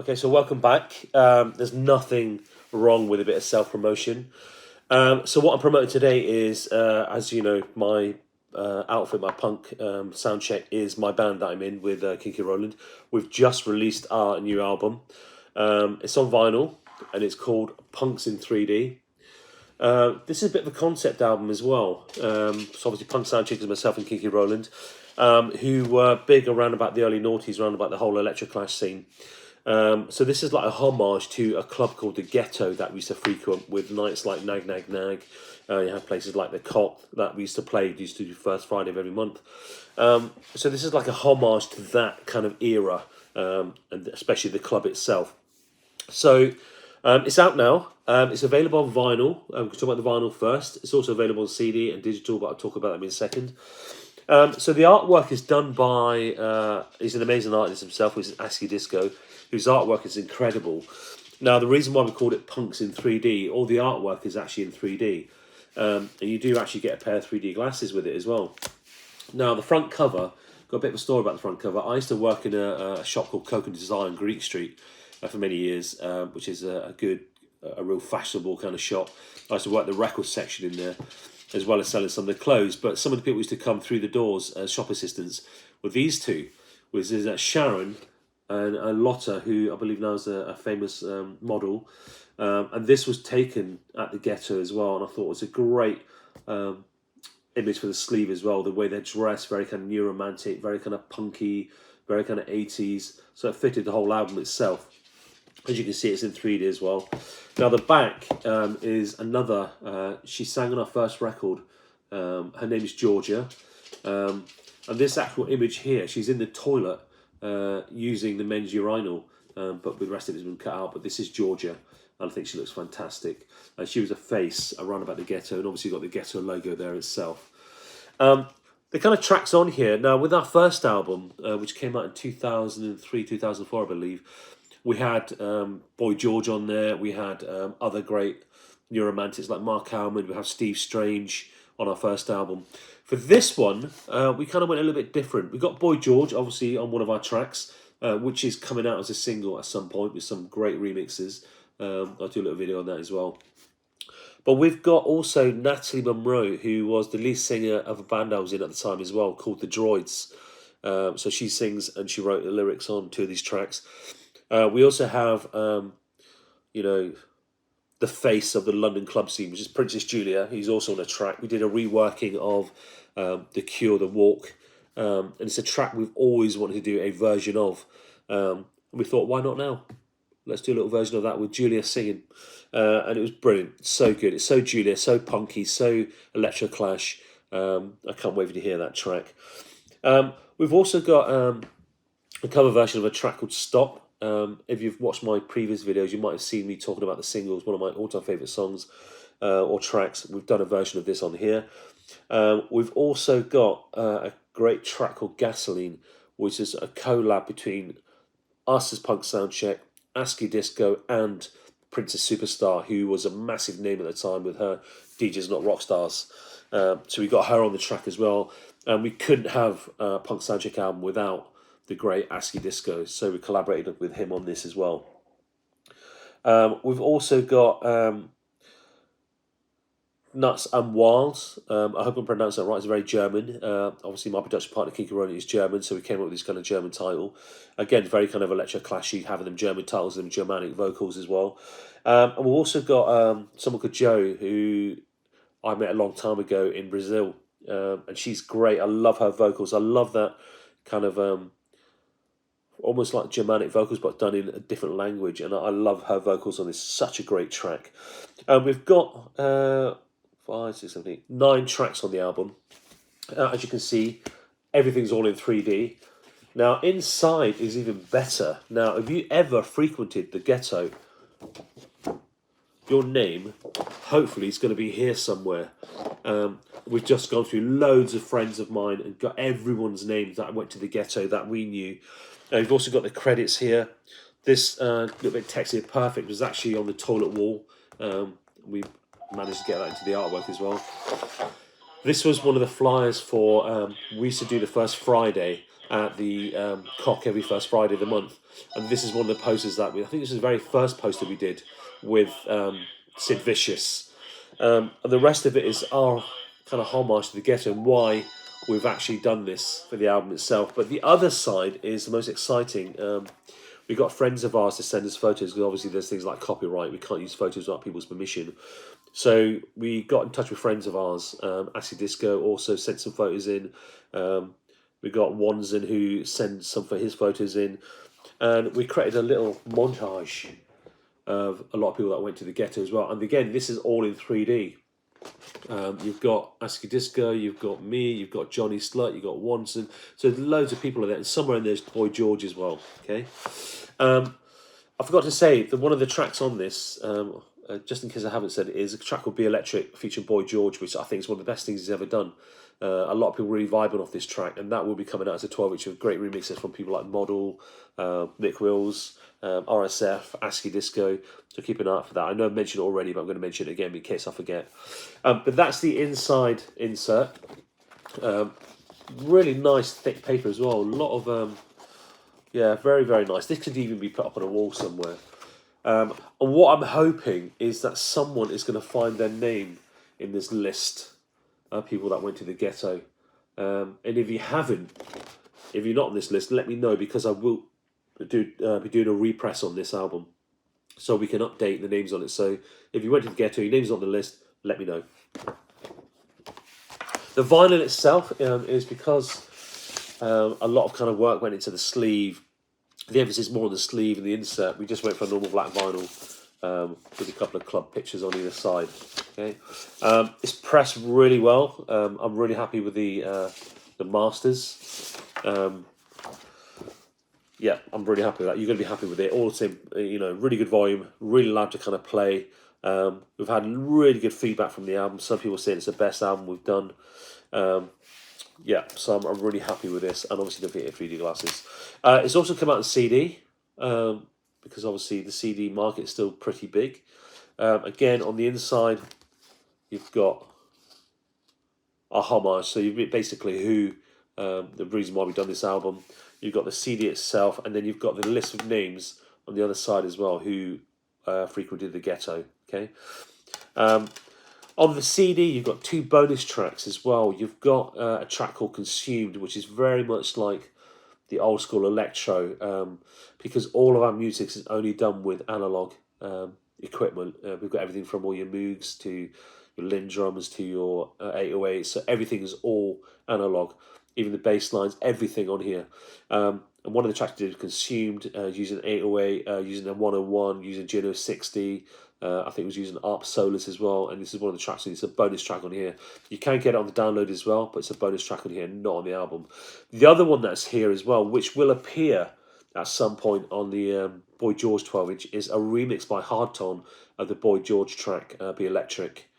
Okay, so welcome back. There's nothing wrong with a bit of self-promotion. So what I'm promoting today is, as you know, my outfit, my Punx Soundcheck, is my band that I'm in with Kinky Roland. We've just released our new album. It's on vinyl, and it's called Punx in 3D. This is a bit of a concept album as well. So obviously Punx Soundcheck is myself and Kinky Roland, who were big around about the early noughties, around about the whole electroclash scene. So this is like a homage to a club called the Ghetto that we used to frequent with nights like Nag Nag Nag. You have places like the Cot that we used to play, used to do first Friday of every month. So this is like a homage to that kind of era, and especially the club itself. So it's out now. It's available on vinyl. We'll talk about the vinyl first. It's also available on CD and digital, but I'll talk about them in a second. So the artwork is done by, he's an amazing artist himself, which is ASCII Disco, whose artwork is incredible. Now, the reason why we called it Punx in 3D, all the artwork is actually in 3D. And you do actually get a pair of 3D glasses with it as well. Now, the front cover, got a bit of a story about the front cover. I used to work in a shop called Coke and Design, Greek Street, for many years, which is a real fashionable kind of shop. I used to work the record section in there, as well as selling some of the clothes. But some of the people used to come through the doors as shop assistants with these two, which is Sharon and Lotta, who I believe now is a famous model. And this was taken at the Ghetto as well, and I thought it was a great image for the sleeve as well. The way they're dressed, very kind of new romantic, very kind of punky, very kind of 80s. So it fitted the whole album itself. As you can see, it's in 3D as well. Now the back is another, she sang on our first record. Her name is Georgia. And this actual image here, she's in the toilet using the men's urinal, but the rest of it has been cut out. But this is Georgia, and I think she looks fantastic. She was a face around about the Ghetto, and obviously got the Ghetto logo there itself. The kind of tracks on here, now with our first album, which came out in 2003, 2004, I believe, we had Boy George on there. We had other great new romantics like Marc Almond. We have Steve Strange on our first album. For this one, we kind of went a little bit different. We got Boy George, obviously, on one of our tracks, which is coming out as a single at some point with some great remixes. I'll do a little video on that as well. But we've got also Natalie Monroe, who was the lead singer of a band I was in at the time as well, called The Droids. So she sings and she wrote the lyrics on two of these tracks. We also have, the face of the London club scene, which is Princess Julia. He's also on a track. We did a reworking of The Cure, The Walk. And it's a track we've always wanted to do a version of. And we thought, why not now? Let's do a little version of that with Julia singing. And it was brilliant. So good. It's so Julia, so punky, so electroclash. I can't wait for you to hear that track. We've also got a cover version of a track called Stop. If you've watched my previous videos, you might have seen me talking about the singles, one of my all-time favourite songs or tracks. We've done a version of this on here. We've also got a great track called Gasoline, which is a collab between us as Punx Soundcheck, ASCII Disco, and Princess Superstar, who was a massive name at the time with her DJs Not Rockstars. So we got her on the track as well. And we couldn't have a Punx Soundcheck album without the great ASCII Disco, so we collaborated with him on this as well. We've also got Nuts and Wilds. I hope I'm pronouncing that right. It's very German. Obviously, my production partner Kinky Roland is German, so we came up with this kind of German title. Again, very kind of electro-clashy, having them German titles and Germanic vocals as well. And we've also got someone called Jo, who I met a long time ago in Brazil, and she's great. I love her vocals. I love that kind of almost like Germanic vocals, but done in a different language. And I love her vocals on this. Such a great track. We've got 5, 6, 7, 8, 9 tracks on the album. As you can see, everything's all in 3D. Now, inside is even better. Now, have you ever frequented the Ghetto? Your name, hopefully, is going to be here somewhere. We've just gone through loads of friends of mine and got everyone's names that went to the Ghetto that we knew. We've also got the credits here. This little bit texted perfect was actually on the toilet wall. We managed to get that into the artwork as well. This was one of the flyers for, we used to do the first Friday at the Cock every first Friday of the month, and this is one of the posters that I think this is the very first poster we did with Sid Vicious, and the rest of it is our kind of homage to the Ghetto and why we've actually done this for the album itself. But the other side is the most exciting. We got friends of ours to send us photos because obviously there's things like copyright. We can't use photos without people's permission. So we got in touch with friends of ours. Acid Disco also sent some photos in. We got Wanzen who sent some for his photos in. And we created a little montage of a lot of people that went to the Ghetto as well. And again, this is all in 3D. You've got ASCII Disco, you've got me, you've got Johnny Slut, you've got Wanson. So loads of people are there. And somewhere in there's Boy George as well. Okay. I forgot to say that one of the tracks on this, just in case I haven't said it, is a track called Be Electric featuring Boy George, which I think is one of the best things he's ever done. A lot of people really vibing off this track, and that will be coming out as a 12-inch with great remixes from people like Model, Mick Wills, RSF, ASCII Disco. So keep an eye out for that. I know I've mentioned it already, but I'm going to mention it again in case I forget. But that's the inside insert. Really nice thick paper as well. A lot of yeah, very, very nice. This could even be put up on a wall somewhere. And what I'm hoping is that someone is going to find their name in this list of people that went to the Ghetto. And if you haven't, if you're not on this list, let me know, because I will be doing a repress on this album so we can update the names on it. So if you went to the Ghetto, your name's on the list, let me know. The vinyl itself is because a lot of kind of work went into the sleeve. The emphasis is more on the sleeve and the insert. We just went for a normal black vinyl with a couple of club pictures on either side. Okay, it's pressed really well. I'm really happy with the masters. Yeah, I'm really happy with that. You're going to be happy with it. All the same, really good volume, really loud to kind of play. We've had really good feedback from the album. Some people say it's the best album we've done. Yeah, so I'm really happy with this, and obviously don't forget 3D glasses. It's also come out in CD, because obviously the CD market is still pretty big. Again, on the inside, you've got a homage, so you've basically who, the reason why we've done this album. You've got the CD itself, and then you've got the list of names on the other side as well who frequented the Ghetto. Okay. On the CD, you've got 2 bonus tracks as well. You've got a track called Consumed, which is very much like the old school electro, because all of our music is only done with analog equipment. We've got everything from all your Moogs to your Linn drums to your 808s. So everything is all analog, even the bass lines, everything on here. And one of the tracks we did Consumed, using 808, using a 101, using Geno 60. I think it was using ARP Solus as well, and this is one of the tracks. It's a bonus track on here. You can get it on the download as well, but it's a bonus track on here, not on the album. The other one that's here as well, which will appear at some point on the Boy George 12-inch, is a remix by Hardton of the Boy George track, Be Electric,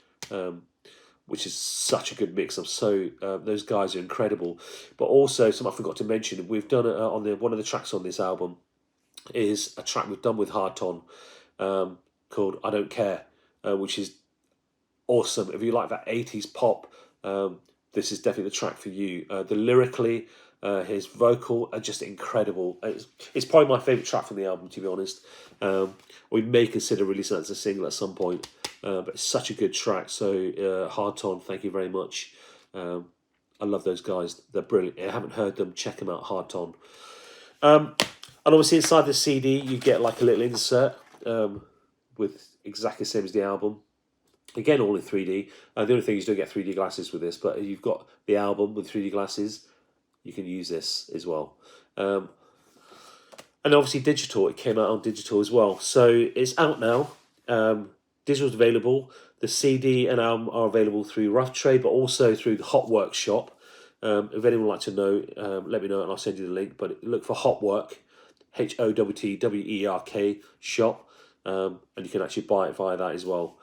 which is such a good mix. Those guys are incredible. But also, something I forgot to mention, we've done on one of the tracks on this album is a track we've done with Hardton, called I Don't Care, which is awesome. If you like that 80s pop, this is definitely the track for you. The lyrically, his vocal are just incredible. It's probably my favourite track from the album, to be honest. We may consider releasing that as a single at some point, but it's such a good track. So Hardton, thank you very much. I love those guys. They're brilliant. If you haven't heard them, check them out, Hardton. And obviously inside the CD, you get like a little insert, with exactly the same as the album. Again, all in 3D. The only thing is you don't get 3D glasses with this, but you've got the album with 3D glasses. You can use this as well. And obviously digital. It came out on digital as well. So it's out now. Digital's available. The CD and album are available through Rough Trade, but also through the Hot Work shop. If anyone would like to know, let me know and I'll send you the link. But look for Hot Work, HOTTWERK shop. And you can actually buy it via that as well.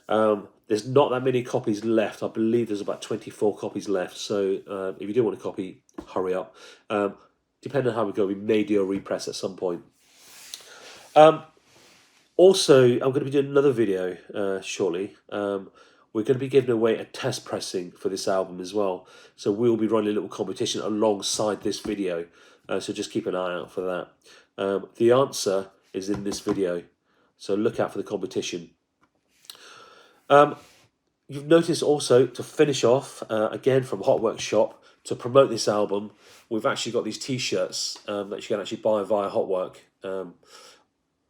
There's not that many copies left. I believe there's about 24 copies left. So if you do want a copy, hurry up. Depending on how we go, we may do a repress at some point. Also, I'm going to be doing another video shortly, we're going to be giving away a test pressing for this album as well. So we'll be running a little competition alongside this video. So just keep an eye out for that. The answer is in this video. So look out for the competition. You've noticed also, to finish off, again from Hot Workshop, to promote this album, we've actually got these t-shirts that you can actually buy via Hotwork,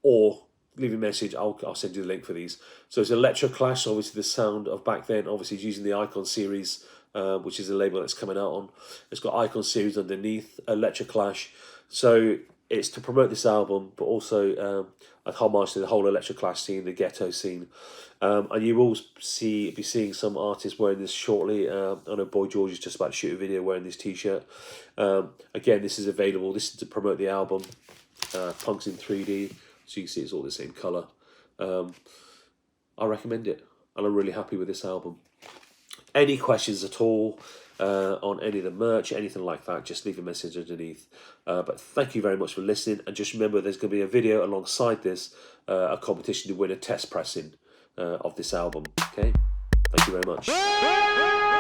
or leave a message, I'll send you the link for these. So it's Electroclash, obviously the sound of back then, obviously it's using the Icon series, which is the label that's coming out on. It's got Icon series underneath, Electroclash. So it's to promote this album, but also a homage to the whole Electroclash scene, the ghetto scene. And you will be seeing some artists wearing this shortly. I know Boy George is just about to shoot a video wearing this t-shirt. Again, this is available. This is to promote the album. Punx in 3D. So you can see it's all the same colour. I recommend it. And I'm really happy with this album. Any questions at all on any of the merch, anything like that, just leave a message underneath. But thank you very much for listening. And just remember, there's going to be a video alongside this, a competition to win a test pressing of this album. Okay? Thank you very much.